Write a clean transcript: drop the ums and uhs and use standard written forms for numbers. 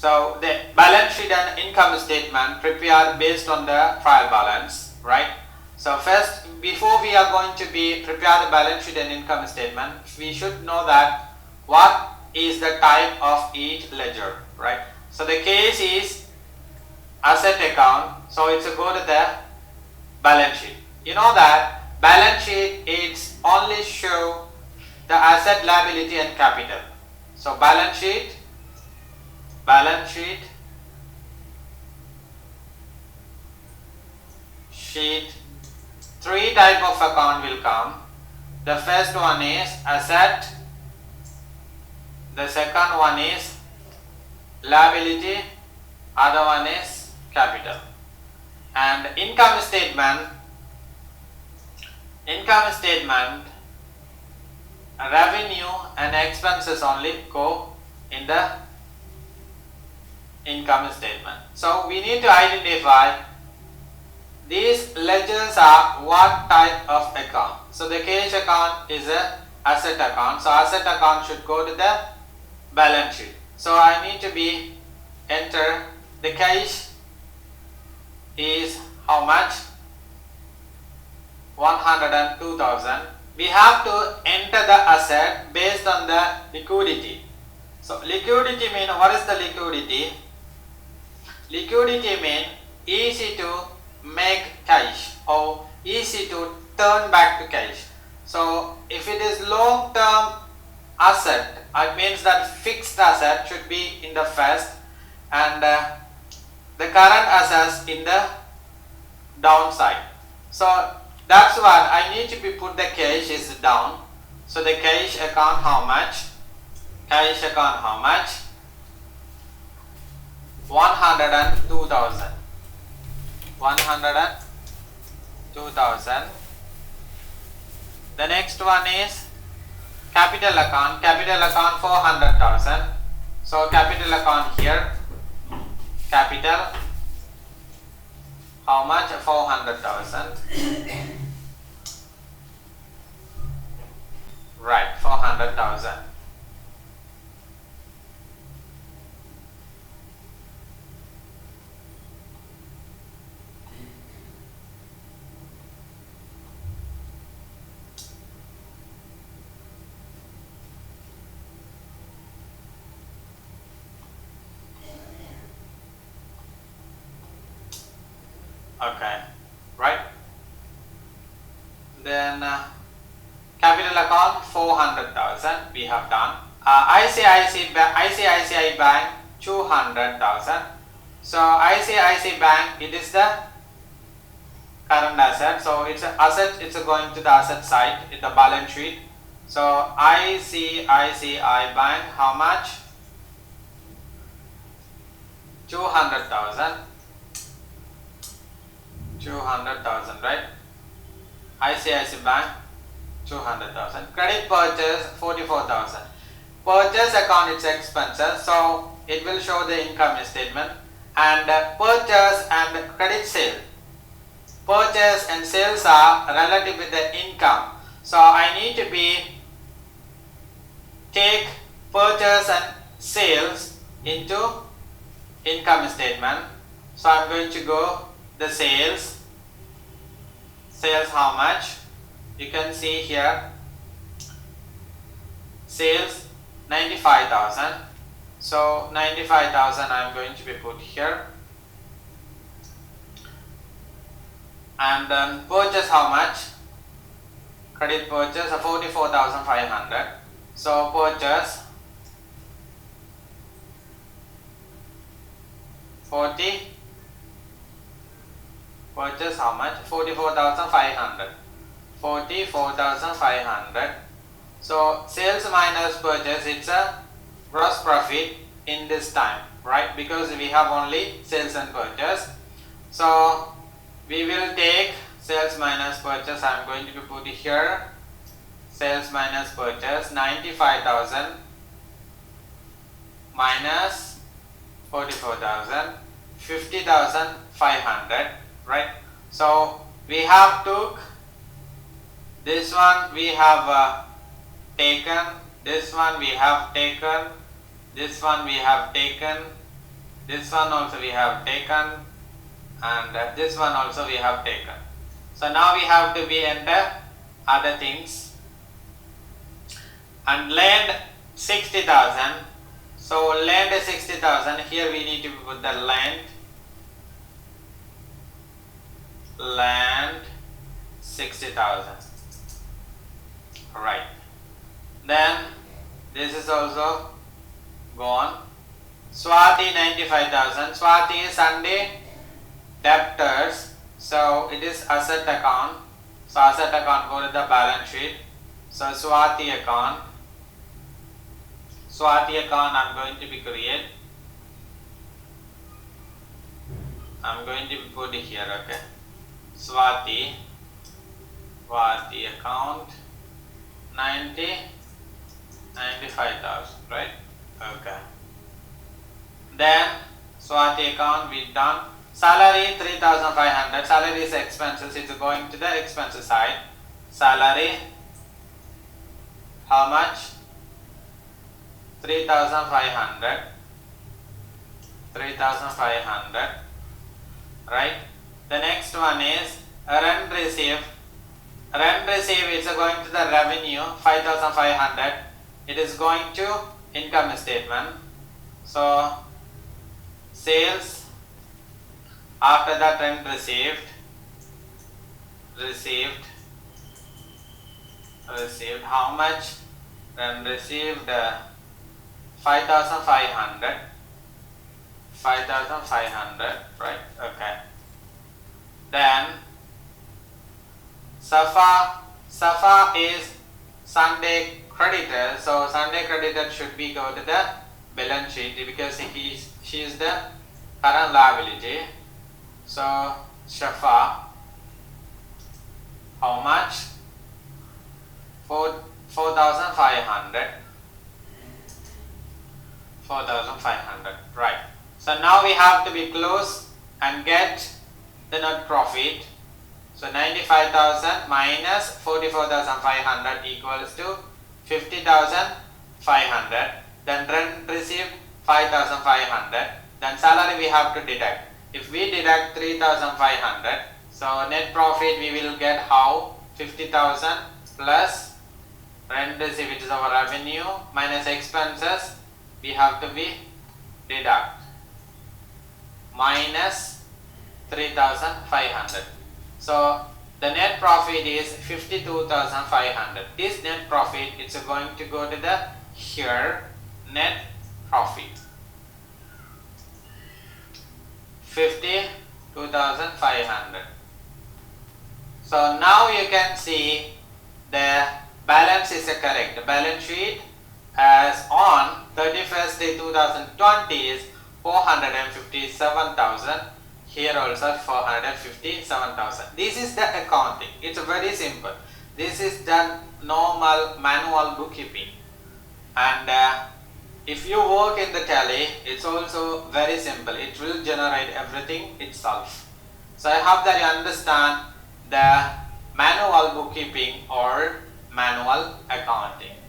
So the balance sheet and income statement prepared based on the trial balance, right? So first, before we are going to be prepare the balance sheet and income statement, we should know that what is the type of each ledger, right? So the case is asset account, so it's a go to the balance sheet. You know that balance sheet it's only show the asset, liability and capital. So balance sheet, sheet, three type of account will come. The first one is asset, the second one is liability, other one is capital. And income statement, revenue and expenses only go in the income statement. So we need to identify these ledgers are what type of account. So the cash account is a asset account. So asset account should go to the balance sheet. So I need to be enter the cash is how much? 102,000. We have to enter the asset based on the liquidity. So liquidity mean, what is the liquidity? Liquidity mean easy to make cash or easy to turn back to cash. So if it is long term asset, it means that fixed asset should be in the first and the current assets in the downside. So that's what I need to be put the cash is down. So the cash account how much? Cash account how much? 102,000. 102,000. The next one is capital account. Capital account 400,000. So capital account here. Capital how much? 400,000. Right, 400,000. Okay, right. Then capital account 400,000 we have done. ICICI Bank 200,000. So ICICI Bank, it is the current asset. So it's an asset. It's going to the asset side in the balance sheet. So ICICI Bank how much? 200,000. 200,000, right? ICICI Bank 200,000. Credit purchase 44,000. Purchase account its expenses, so it will show the income statement. And purchase and credit sale. Purchase and sales are relative with the income. So I need to be take purchase and sales into income statement. So I'm going to go the sales how much? You can see here sales 95,000. So 95,000 I'm going to be put here. And then purchase how much? Credit purchase 44,500. So purchase 40. Purchase how much? 44,500. 44,500. So sales minus purchase, it's a gross profit in this time, right? Because we have only sales and purchase. So we will take sales minus purchase. I am going to be put here sales minus purchase 95,000 minus 44,000, 50,500, right? So we have took this one, we have taken, this one we have taken, this one we have taken, This one also we have taken, and this one also we have taken. So now we have to be enter other things. And land 60,000. So land is 60,000. Here we need to put the land 60,000. Right. Then this is also gone. Swati 95,000. Swati is Sunday debtors. So it is asset account. So asset account go to the balance sheet. So Swati account. Swati account I'm going to be create. I'm going to put it here, okay. Swati account 95,000, right? Okay. Then Swati account we done. Salary 3,500. Salary is expenses. It's going to the expenses side. Salary how much? 3,500. 3,500. Right. The next one is rent received. Rent received is going to the revenue 5,500. It is going to income statement. So sales after that rent received. How much? Rent received 5,500. 5,500, right? Okay. Then Safa is Sunday creditor. So Sunday creditor should be go to the balance sheet because she is the current liability. So Shafa, how much? 4,500. 4,500, right. So now we have to be close and get the net profit. So 95,000 minus 44,500 equals to 50,500. Then rent received 5,500. Then salary we have to deduct. If we deduct 3,500, so net profit we will get how? 50,000 plus rent received, which is our revenue, minus expenses we have to be deduct, minus 3,500. So the net profit is 52,500. This net profit is going to go to the here net profit 52,500. So now you can see the balance is correct. The balance sheet as on 31st day 2020 is 457,000. Here also 457,000. This is the accounting. It's very simple. This is the normal manual bookkeeping. And if you work in the Tally, it's also very simple. It will generate everything itself. So I hope that you understand the manual bookkeeping or manual accounting.